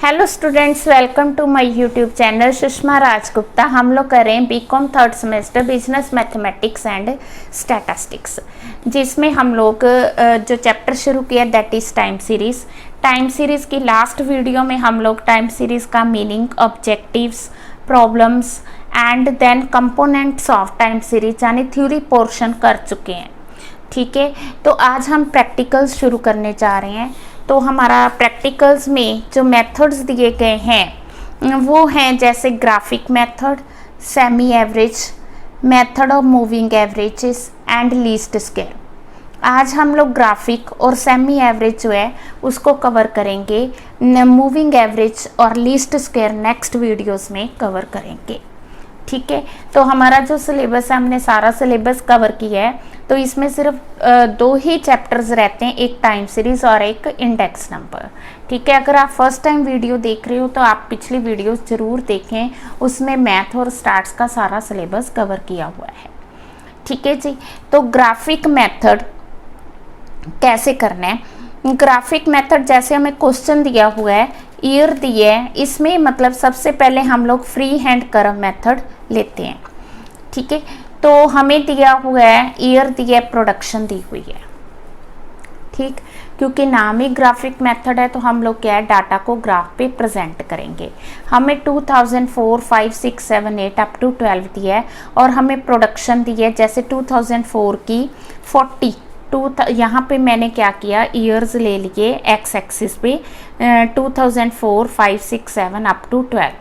Hello students, welcome to my YouTube channel Sushma Rajgupta. हम लोग कर रहे हैं BCom third semester business mathematics and statistics, जिसमें हम लोग जो चैप्टर शुरू किया that is time series. Time series की लास्ट वीडियो में हम लोग टाइम सीरीज़ का meaning, objectives, problems and then components of time series यानी थ्योरी पोर्शन कर चुके हैं। ठीक है, तो आज हम प्रैक्टिकल्स शुरू करने जा रहे हैं। तो हमारा प्रैक्टिकल्स में जो मेथड्स दिए गए हैं वो हैं जैसे graphic method, semi average, method of moving averages and least square. आज हम लोग ग्राफिक और सेमी एवरेज जो है उसको कवर करेंगे। मूविंग एवरेज और लीस्ट स्क्वेयर नेक्स्ट वीडियोस में कवर करेंगे। ठीक है, तो हमारा जो सिलेबस है हमने सारा सिलेबस कवर किया है। तो इसमें सिर्फ दो ही चैप्टर्स रहते हैं, एक टाइम सीरीज और एक इंडेक्स नंबर। ठीक है, अगर आप फर्स्ट टाइम वीडियो देख रहे हो तो आप पिछली वीडियो ज़रूर देखें, उसमें मैथ और स्टार्स का सारा सिलेबस कवर किया हुआ है। ठीक है जी, तो ग्राफिक मेथड कैसे करना है। ग्राफिक मेथड जैसे हमें क्वेश्चन दिया हुआ है, ईयर दी है, इसमें मतलब सबसे पहले हम लोग फ्री हैंड कर्व मेथड लेते हैं। ठीक है, तो हमें दिया हुआ है ईयर दी है, प्रोडक्शन दी हुई है। ठीक, क्योंकि नाम ही ग्राफिक मेथड है तो हम लोग क्या है डाटा को ग्राफ पे प्रेजेंट करेंगे। हमें 2004, 5, 6, 7, 8 अप टू 12 दिया है और हमें प्रोडक्शन दी है जैसे 2004 की 40। यहाँ पे मैंने क्या किया, ईयर्स ले लिए एक्स एक्सिस पे 2004, 5, 6, 7 अप टू 12।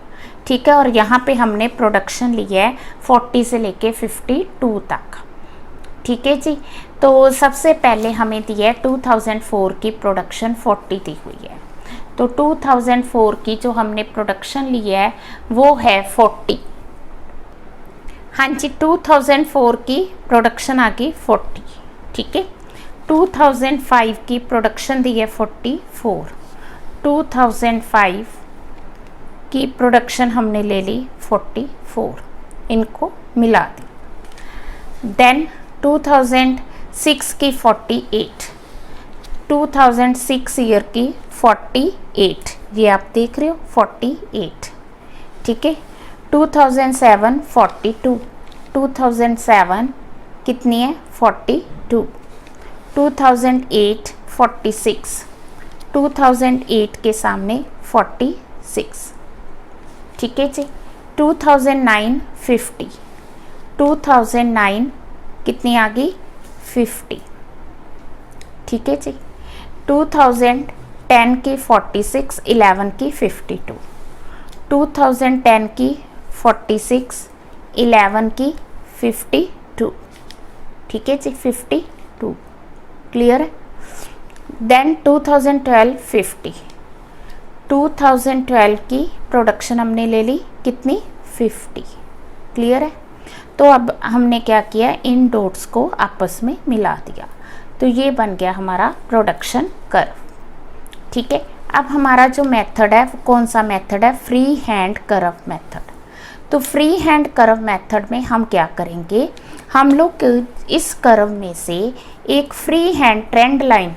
ठीक है, और यहाँ पे हमने प्रोडक्शन ली है 40 से लेके 52 तक। ठीक है जी, तो सबसे पहले हमें दी है 2004 की प्रोडक्शन 40 दी हुई है। तो 2004 की जो हमने प्रोडक्शन ली है वो है 40। हाँ जी, 2004 की प्रोडक्शन आ गई 40। ठीक है, 2005 की प्रोडक्शन दी है 44। 2005 की प्रोडक्शन हमने ले ली 44, इनको मिला दी। देन 2006 की 48, 2006 ईयर की 48, ये आप देख रहे हो 48। ठीक है, 2007 42, 2007 कितनी है 42। 2008 46, 2008 के सामने 46। ठीक है जी, 2009 50, 2009 कितनी आ गई 50। ठीक है जी, 2010 की 46, 11 की 52, 2010 की 46, 11 की 52। ठीक है जी, 52 क्लियर है। देन 2012 50, 2012 की प्रोडक्शन हमने ले ली कितनी 50। क्लियर है, तो अब हमने क्या किया, इन डॉट्स को आपस में मिला दिया तो ये बन गया हमारा प्रोडक्शन कर्व। ठीक है, अब हमारा जो मेथड है वो कौन सा मेथड है, फ्री हैंड कर्व मेथड। तो फ्री हैंड कर्व मेथड में हम क्या करेंगे, हम लोग इस कर्व में से एक free hand trend line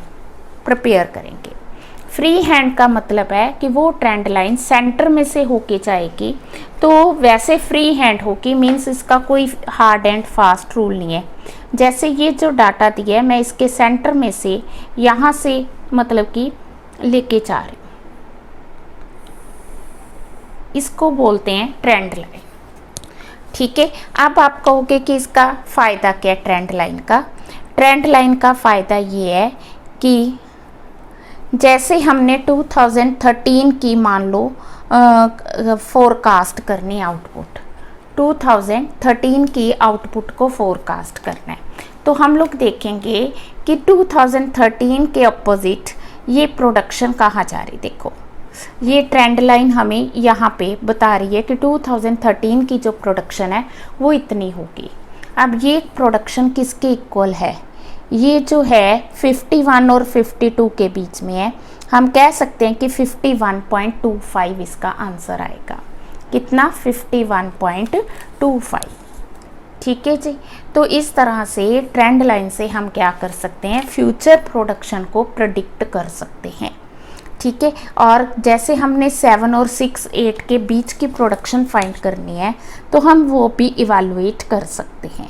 prepare करेंगे। फ्री हैंड का मतलब है कि वो ट्रेंड लाइन सेंटर में से होके जाएगी, तो वैसे फ्री हैंड होगी, मीन्स इसका कोई हार्ड एंड फास्ट रूल नहीं है। जैसे ये जो डाटा दिया है मैं इसके सेंटर में से यहाँ से मतलब कि लेके जा रही हूँ, इसको बोलते हैं ट्रेंड लाइन। ठीक है, अब आप कहोगे कि इसका फ़ायदा क्या है ट्रेंड लाइन का। ट्रेंड लाइन का फ़ायदा ये है कि जैसे हमने 2013 की मान लो फोरकास्ट करनी आउटपुट, 2013 की आउटपुट को फोरकास्ट करना है, तो हम लोग देखेंगे कि 2013 के अपोजिट ये प्रोडक्शन कहाँ जा रही। देखो ये ट्रेंड लाइन हमें यहाँ पे बता रही है कि 2013 की जो प्रोडक्शन है वो इतनी होगी। अब ये प्रोडक्शन किसके इक्वल है, ये जो है 51 और 52 के बीच में है। हम कह सकते हैं कि 51.25 इसका आंसर आएगा। कितना 51.25। ठीक है जी, तो इस तरह से ट्रेंड लाइन से हम क्या कर सकते हैं, फ्यूचर प्रोडक्शन को प्रेडिक्ट कर सकते हैं। ठीक है। और जैसे हमने 7 और 6 8 के बीच की प्रोडक्शन फाइंड करनी है तो हम वो भी इवैल्यूएट कर सकते हैं,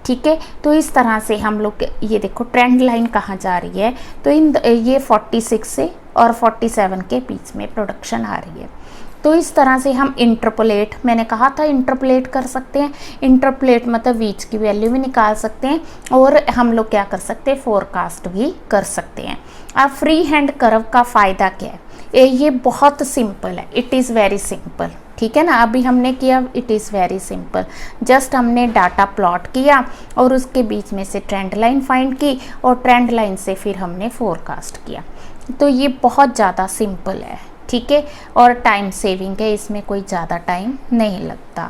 ठीक है। तो इस तरह से हम लोग, ये देखो ट्रेंड लाइन कहाँ जा रही है, तो ये 46 से और 47 के बीच में प्रोडक्शन आ रही है। तो इस तरह से हम इंटरपोलेट, मैंने कहा था इंटरपोलेट कर सकते हैं। इंटरपोलेट मतलब वीच की वैल्यू भी निकाल सकते हैं और हम लोग क्या कर सकते हैं, फोरकास्ट भी कर सकते हैं। अब फ्री हैंड कर्व का फ़ायदा क्या है, ये बहुत सिंपल है, इट इज़ वेरी सिंपल, ठीक है ना। अभी हमने किया, it is very simple, just हमने डाटा प्लॉट किया और उसके बीच में से ट्रेंड लाइन फाइंड की और ट्रेंड लाइन से फिर हमने फोरकास्ट किया। तो ये बहुत ज़्यादा सिंपल है, ठीक है। और टाइम सेविंग है, इसमें कोई ज़्यादा टाइम नहीं लगता,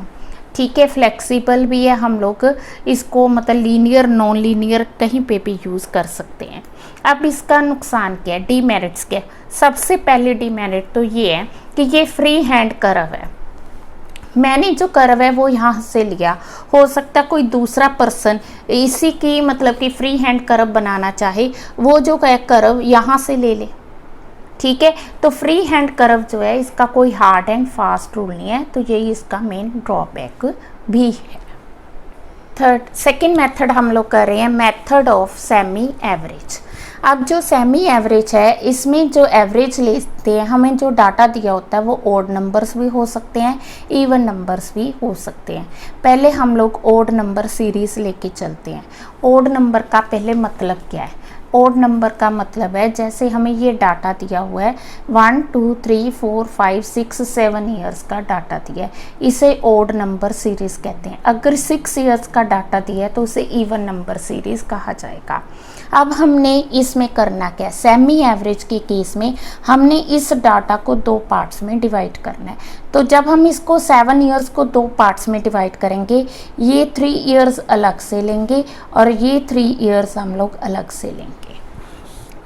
ठीक है। फ्लेक्सिबल भी है, हम लोग इसको मतलब लीनियर नॉन लीनियर कहीं पे भी यूज़ कर सकते हैं। अब इसका नुकसान क्या है, डीमेरिट्स क्या है। सबसे पहले डीमेरिट तो ये है कि ये फ्री हैंड कर्व है, मैंने जो कर्व है वो यहाँ से लिया, हो सकता है कोई दूसरा पर्सन इसी की मतलब कि फ्री हैंड कर्व बनाना चाहे, वो जो कर्व यहाँ से ले ले, ठीक है। तो फ्री हैंड कर्व जो है इसका कोई हार्ड एंड फास्ट रूल नहीं है, तो यही इसका मेन ड्रॉबैक भी है। सेकंड मेथड हम लोग कर रहे हैं, मेथड ऑफ सेमी एवरेज। अब जो सेमी एवरेज है, इसमें जो एवरेज लेते हैं, हमें जो डाटा दिया होता है वो ओड नंबर्स भी हो सकते हैं, इवन नंबर्स भी हो सकते हैं। पहले हम लोग ओड नंबर सीरीज़ लेके चलते हैं। ओड नंबर का पहले मतलब क्या है, ओड नंबर का मतलब है जैसे हमें ये डाटा दिया हुआ है 1 2 3 4 5 6 7 ईयर्स का डाटा दिया है, इसे ओड नंबर सीरीज़ कहते हैं। अगर 6 ईयर्स का डाटा दिया है तो उसे इवन नंबर सीरीज़ कहा जाएगा। अब हमने इसमें करना क्या है, सेमी एवरेज के केस में हमने इस डाटा को 2 पार्ट्स में डिवाइड करना है। तो जब हम इसको 7 ईयर्स को 2 पार्ट्स में डिवाइड करेंगे, ये 3 ईयर्स अलग से लेंगे और ये 3 ईयर्स हम लोग अलग से लेंगे,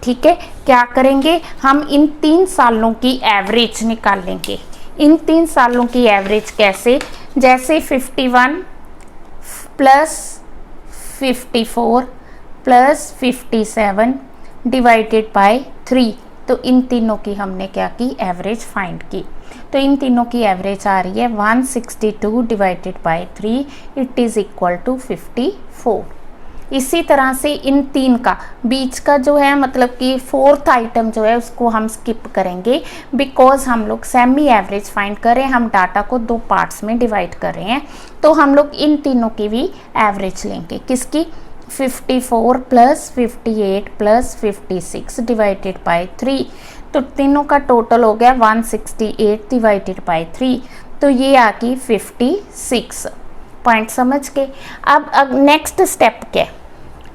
ठीक है। क्या करेंगे, हम इन 3 सालों की एवरेज निकालेंगे। इन 3 सालों की एवरेज कैसे, जैसे 51 प्लस 54 प्लस 57 डिवाइडेड बाय 3, तो इन तीनों की हमने क्या की, एवरेज फाइंड की। तो इन तीनों की एवरेज आ रही है 162 divided by 3, it is equal to 54। इसी तरह से इन 3 का बीच का जो है मतलब कि 4th आइटम जो है उसको हम स्किप करेंगे, बिकॉज हम लोग सेमी एवरेज फाइंड कर रहे हैं, हम डाटा को 2 पार्ट्स में डिवाइड कर रहे हैं। तो हम लोग इन तीनों की भी एवरेज लेंगे, किसकी, 54 प्लस 58 प्लस 56 डिवाइडेड बाय 3, तो तीनों का टोटल हो गया 168 डिवाइडेड बाय 3, तो ये आ गई 56। पॉइंट समझ के। अब नेक्स्ट स्टेप क्या है,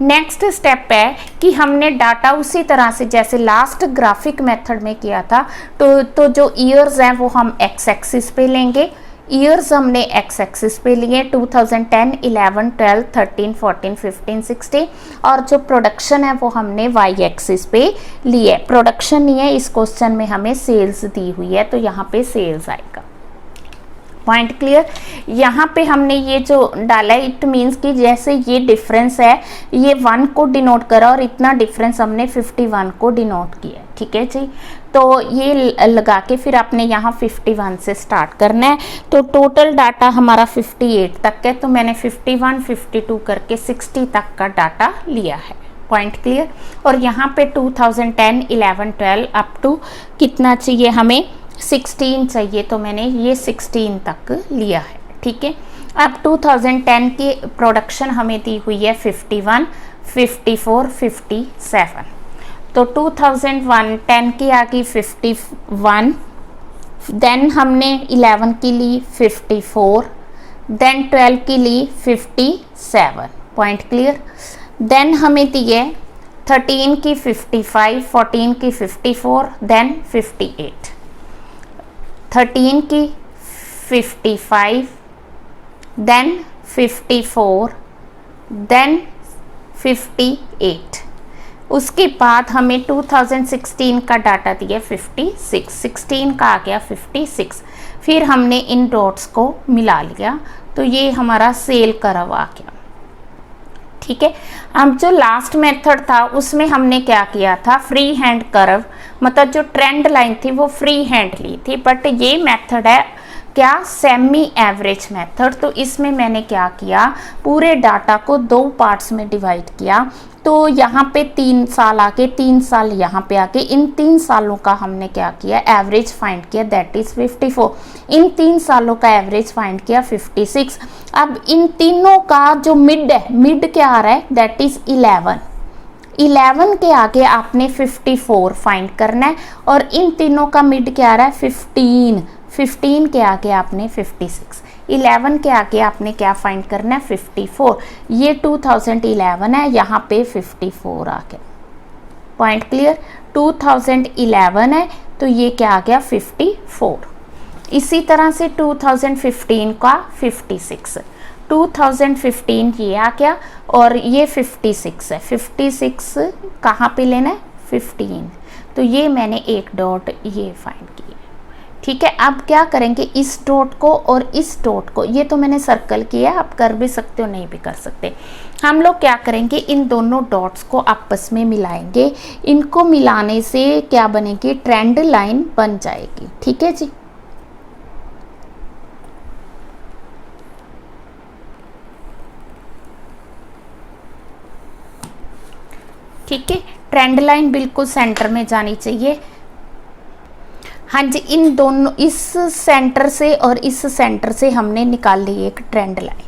नेक्स्ट स्टेप है कि हमने डाटा उसी तरह से जैसे लास्ट ग्राफिक मेथड में किया था, तो जो ईयर्स हैं वो हम एक्स एक्सिस पे लेंगे, ईयर्स हमने एक्स एक्सिस पे लिए 2010 11 12 13 14 15 16, और जो प्रोडक्शन है वो हमने वाई एक्सिस पे लिए। प्रोडक्शन नहीं है, इस क्वेश्चन में हमें सेल्स दी हुई है तो यहाँ पे सेल्स आएगा। Point clear. यहाँ पे हमने ये जो डाला है, इट मीन्स कि जैसे ये डिफरेंस है ये 1 को डिनोट करा और इतना डिफरेंस हमने 51 को डिनोट किया, ठीक है जी। तो ये लगा के फिर आपने यहाँ 51 से स्टार्ट करना है। तो टोटल डाटा हमारा 58 तक है, तो मैंने 51 52 करके 60 तक का डाटा लिया है। Point clear. और यहाँ पे 2010 11 12 अप टू कितना चाहिए हमें, 16 चाहिए, तो मैंने ये 16 तक लिया है, ठीक है। अब 2010 की प्रोडक्शन हमें दी हुई है 51 54 57, तो 2010 की आ गई 51, देन हमने 11 की ली 54, देन 12 की ली 57। Point clear. देन हमें दी है 13 की 55, 14 की 54, देन 58, 13 की 55, देन 54, देन 58। उसके बाद हमें 2016 का डाटा दिया 56, 16 का आ गया 56, फिर हमने इन डॉट्स को मिला लिया तो ये हमारा सेल कर्व आ गया, ठीक है। अब जो लास्ट मेथड था उसमें हमने क्या किया था, फ्री हैंड कर्व, मतलब जो ट्रेंड लाइन थी वो फ्री हैंड ली थी, बट ये मेथड है क्या, सेमी एवरेज मेथड। तो इसमें मैंने क्या किया, पूरे डाटा को 2 पार्ट्स में डिवाइड किया। तो यहाँ पे 3 साल आके 3 साल यहाँ पे आके इन 3 सालों का हमने क्या किया, एवरेज फाइंड किया, दैट इज 54। इन 3 सालों का एवरेज फाइंड किया 56। अब इन तीनों का जो मिड है, मिड क्या आ रहा है, दैट इज 11 के आगे आपने 54 फाइंड करना है, और इन तीनों का मिड क्या आ रहा है, 15 के आगे आपने 56, 11 के आगे आपने क्या फाइंड करना है, 54। ये 2011 है, यहाँ पे 54 आ गया। पॉइंट क्लियर, 2011 है तो ये क्या आ गया, 54। इसी तरह से 2015 का 56, 2015 ये आ गया, और ये 56 है, 56 कहाँ पे लेना है, 15। तो ये मैंने एक डॉट ये फाइंड किया। ठीक है, अब क्या करेंगे, इस डॉट को और इस डॉट को, ये तो मैंने सर्कल किया, आप कर भी सकते हो नहीं भी कर सकते। हम लोग क्या करेंगे, इन दोनों डॉट्स को आपस में मिलाएंगे। इनको मिलाने से क्या बनेगी, ट्रेंड लाइन बन जाएगी। ठीक है जी, ठीक है, ट्रेंड लाइन बिल्कुल सेंटर में जानी चाहिए। हाँ जी, इन दोनों, इस सेंटर से और इस सेंटर से हमने निकाल ली एक ट्रेंड लाइन।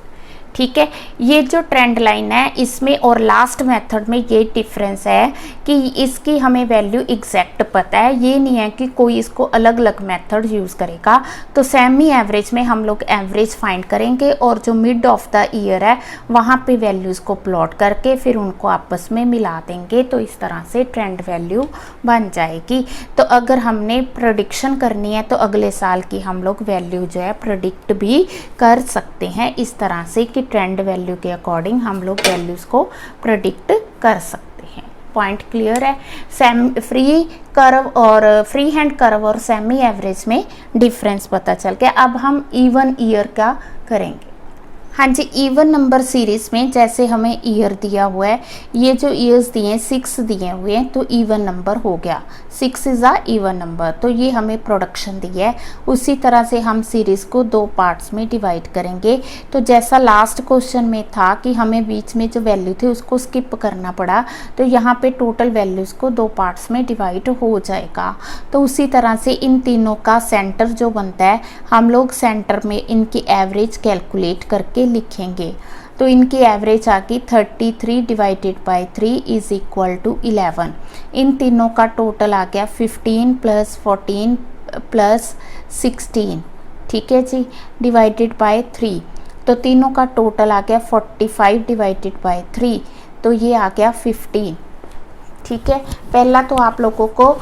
ठीक है, ये जो ट्रेंड लाइन है इसमें और लास्ट मेथड में ये डिफरेंस है कि इसकी हमें वैल्यू एग्जैक्ट पता है, ये नहीं है कि कोई इसको अलग अलग मेथड यूज़ करेगा। तो सेमी एवरेज में हम लोग एवरेज फाइंड करेंगे, और जो मिड ऑफ द ईयर है वहाँ पे वैल्यूज़ को प्लॉट करके फिर उनको आपस में मिला देंगे, तो इस तरह से ट्रेंड वैल्यू बन जाएगी। तो अगर हमने प्रेडिक्शन करनी है तो अगले साल की हम लोग वैल्यू जो है प्रेडिक्ट भी कर सकते हैं, इस तरह से कि ट्रेंड वैल्यू के अकॉर्डिंग हम लोग वैल्यूज़ को प्रेडिक्ट कर सकते हैं। पॉइंट क्लियर है। फ्री कर्व और फ्री हैंड कर्व और सेमी एवरेज में डिफरेंस पता चल गया। अब हम इवन ईयर का करेंगे। हाँ जी, इवन नंबर सीरीज़ में जैसे हमें ईयर दिया हुआ है, ये जो ईयर्स दिए हैं 6 दिए हुए हैं, तो इवन नंबर हो गया, 6 इज़ अ इवन नंबर। तो ये हमें प्रोडक्शन दी है। उसी तरह से हम सीरीज़ को 2 पार्ट्स में डिवाइड करेंगे। तो जैसा लास्ट क्वेश्चन में था कि हमें बीच में जो वैल्यू थी उसको स्किप करना पड़ा, तो यहाँ पे टोटल वैल्यूज़ को 2 पार्ट्स में डिवाइड हो जाएगा। तो उसी तरह से इन तीनों का सेंटर जो बनता है, हम लोग सेंटर में इनकी एवरेज कैलकुलेट करके लिखेंगे। तो इनकी एवरेज आ गई 33 divided by 3 is equal to 11। इन तीनों का टोटल आ गया 15 प्लस 14 प्लस 16, ठीक है जी, डिवाइडेड बाई 3। तो तीनों का टोटल आ गया 45 डिवाइडेड बाई 3, तो ये आ गया 15। ठीक है, पहला तो आप लोगों को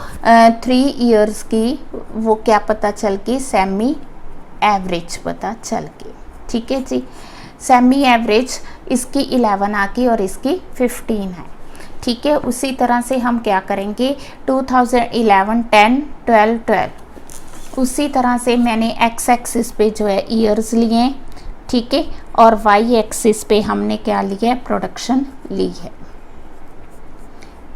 3 इयर्स की वो क्या पता चल गई, सेमी एवरेज पता चल गई। ठीक है जी, सेमी एवरेज इसकी 11 आ गई और इसकी 15 है। ठीक है, उसी तरह से हम क्या करेंगे, 2011 10 12 12, उसी तरह से मैंने एक्स एक्सिस पे जो है ईयर्स लिए, ठीक है, और वाई एक्सिस पे हमने क्या लिया है, प्रोडक्शन ली है।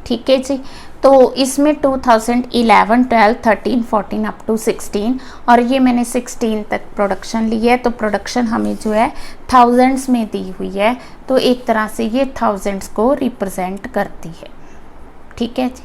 ठीक है जी, तो इसमें 2011 12 13 14 अप टू 16, और ये मैंने 16 तक प्रोडक्शन ली है। तो प्रोडक्शन हमें जो है थाउजेंड्स में दी हुई है, तो एक तरह से ये थाउजेंड्स को रिप्रेजेंट करती है। ठीक है जी,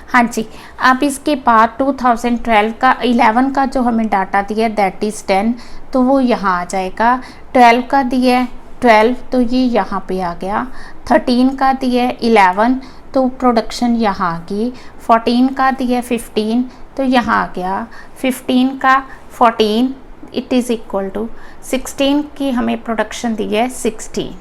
हाँ जी। अब इसके बाद 2012 का 11 का जो हमें डाटा दिया है दैट इज़ 10, तो वो यहाँ आ जाएगा। 12 का दिया है 12, तो ये यहाँ पे आ गया। 13 का दिया है 11, तो प्रोडक्शन यहाँ आ गई। 14 का दिया 15, तो यहाँ आ गया। 15 का 14 इट इज़ इक्वल टू 16 की हमें प्रोडक्शन दी है 16।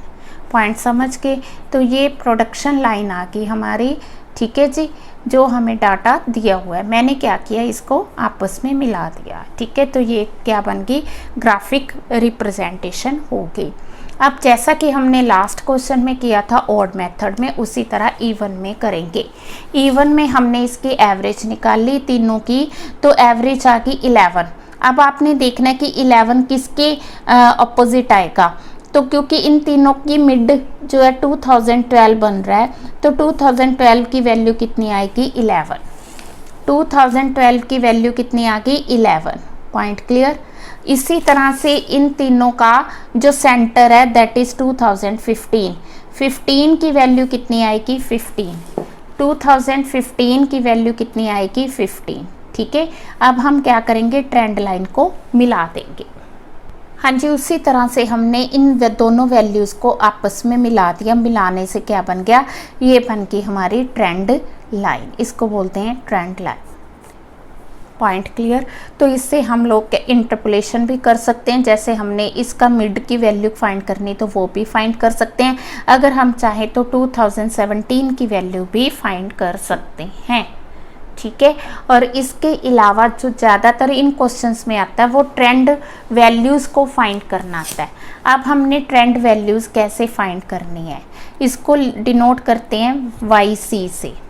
पॉइंट समझ के, तो ये प्रोडक्शन लाइन आ गई हमारी। ठीक है जी, जो हमें डाटा दिया हुआ है, मैंने क्या किया, इसको आपस में मिला दिया। ठीक है, तो ये क्या बन गई, ग्राफिक रिप्रेजेंटेशन हो गई। अब जैसा कि हमने लास्ट क्वेश्चन में किया था ऑड मेथड में, उसी तरह इवन में करेंगे। इवन में हमने इसकी एवरेज निकाल ली तीनों की, तो एवरेज आ गई 11। अब आपने देखना है कि 11 किसके अपोजिट आएगा, तो क्योंकि इन तीनों की मिड जो है 2012 बन रहा है, तो 2012 की वैल्यू कितनी आएगी 11। 2012 की वैल्यू कितनी आ गई 11। Point clear. इसी तरह से इन तीनों का जो सेंटर है दैट इज 2015। 15 की वैल्यू कितनी आएगी 15। 2015 की वैल्यू कितनी आएगी 15। ठीक है, अब हम क्या करेंगे, ट्रेंड लाइन को मिला देंगे। हाँ जी, उसी तरह से हमने इन दोनों वैल्यूज़ को आपस में मिला दिया। मिलाने से क्या बन गया, ये बन गई हमारी ट्रेंड लाइन, इसको बोलते हैं ट्रेंड लाइन। Point clear. तो इससे हम लोग इंटरपोलेशन भी कर सकते हैं, जैसे हमने इसका मिड की वैल्यू फाइंड करनी तो वो भी फाइंड कर सकते हैं। अगर हम चाहें तो 2017 की वैल्यू भी फाइंड कर सकते हैं। ठीक है, और इसके अलावा जो ज़्यादातर इन क्वेश्चंस में आता है वो ट्रेंड वैल्यूज़ को फाइंड करना आता है। अब हमने ट्रेंड वैल्यूज़ कैसे फाइंड करनी है, इसको डिनोट करते हैं YC से।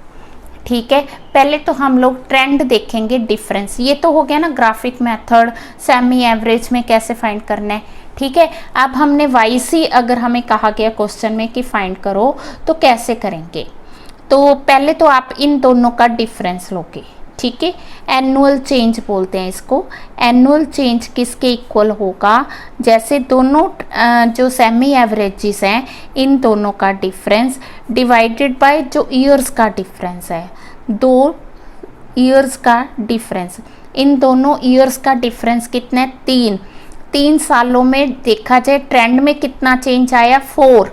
ठीक है, पहले तो हम लोग ट्रेंड देखेंगे, डिफरेंस। ये तो हो गया ना ग्राफिक मेथड, सेमी एवरेज में कैसे फाइंड करना है। ठीक है, अब हमने YC अगर हमें कहा गया क्वेश्चन में कि फाइंड करो तो कैसे करेंगे। तो पहले तो आप इन दोनों का डिफरेंस लोगे। ठीक है, एनुअल चेंज बोलते हैं इसको। एनुअल चेंज किसके इक्वल होगा, जैसे दोनों जो सेमी एवरेजेस हैं इन दोनों का डिफरेंस डिवाइडेड बाय जो ईयर्स का डिफरेंस है, 2 ईयर्स का डिफरेंस। इन दोनों ईयर्स का डिफरेंस कितना है 3। 3 सालों में देखा जाए ट्रेंड में कितना चेंज आया 4।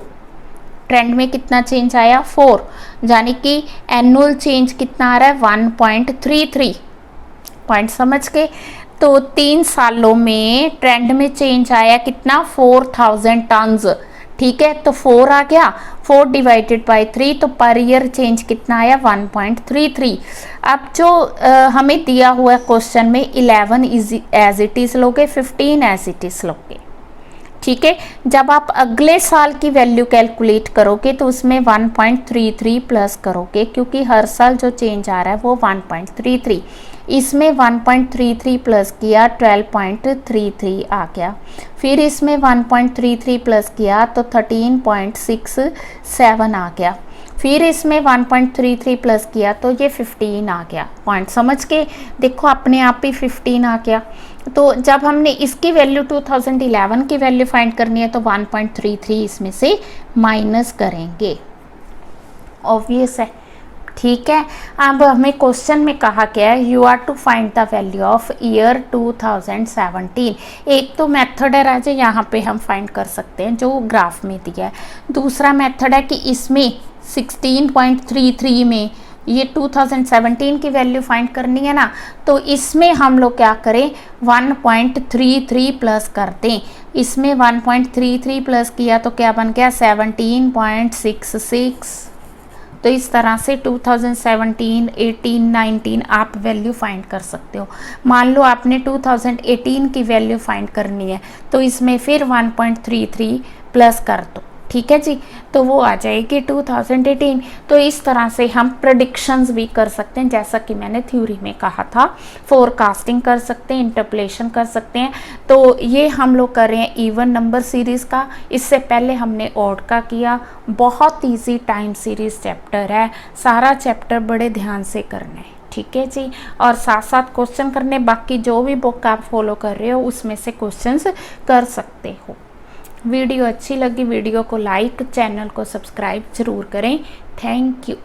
ट्रेंड में कितना चेंज आया 4, यानी कि एनुअल चेंज कितना आ रहा है 1.33। पॉइंट समझ के। तो 3 सालों में ट्रेंड में चेंज आया कितना 4000 टन्स। ठीक है, तो 4 आ गया, 4 डिवाइडेड बाय 3, तो पर ईयर चेंज कितना आया 1.33। अब जो हमें दिया हुआ क्वेश्चन में 11 एज इट इज़ लोगे, 15 एज इट इज़ लोगे। ठीक है, जब आप अगले साल की वैल्यू कैलकुलेट करोगे तो उसमें 1.33 प्लस करोगे, क्योंकि हर साल जो चेंज आ रहा है वो 1.33। इसमें 1.33 प्लस किया 12.33 आ गया। फिर इसमें 1.33 प्लस किया तो 13.67 आ गया। फिर इसमें 1.33 प्लस किया तो ये 15 आ गया। पॉइंट समझ के देखो, अपने आप ही 15 आ गया। तो जब हमने इसकी वैल्यू 2011 की वैल्यू फाइंड करनी है तो 1.33 इसमें से माइनस करेंगे। ऑब्वियस है। ठीक है, अब हमें क्वेश्चन में कहा गया है you are to find the value of year 2017। एक तो मेथड है राजे, यहाँ पे हम फाइंड कर सकते हैं जो ग्राफ में दिया है। दूसरा मेथड है कि इसमें 16.33 में ये 2017 की वैल्यू फाइंड करनी है ना, तो इसमें हम लोग क्या करें 1.33 प्लस कर दें। इसमें 1.33 प्लस किया तो क्या बन गया 17.66। तो इस तरह से 2017, 18, 19 आप वैल्यू फाइंड कर सकते हो। मान लो आपने 2018 की वैल्यू फाइंड करनी है तो इसमें फिर 1.33 प्लस कर दो। ठीक है जी, तो वो आ जाएगी 2018। तो इस तरह से हम प्रेडिक्शंस भी कर सकते हैं, जैसा कि मैंने थ्योरी में कहा था। फोरकास्टिंग कर सकते हैं, इंटरपोलेशन कर सकते हैं। तो ये हम लोग कर रहे हैं इवन नंबर सीरीज़ का। इससे पहले हमने ऑड का किया। बहुत ईजी टाइम सीरीज़ चैप्टर है, सारा चैप्टर बड़े ध्यान से करना है। ठीक है जी, और साथ साथ क्वेश्चन करने, बाकी जो भी बुक आप फॉलो कर रहे हो उसमें से क्वेश्चंस कर सकते हो। वीडियो अच्छी लगी वीडियो को लाइक, चैनल को सब्सक्राइब ज़रूर करें। Thank you.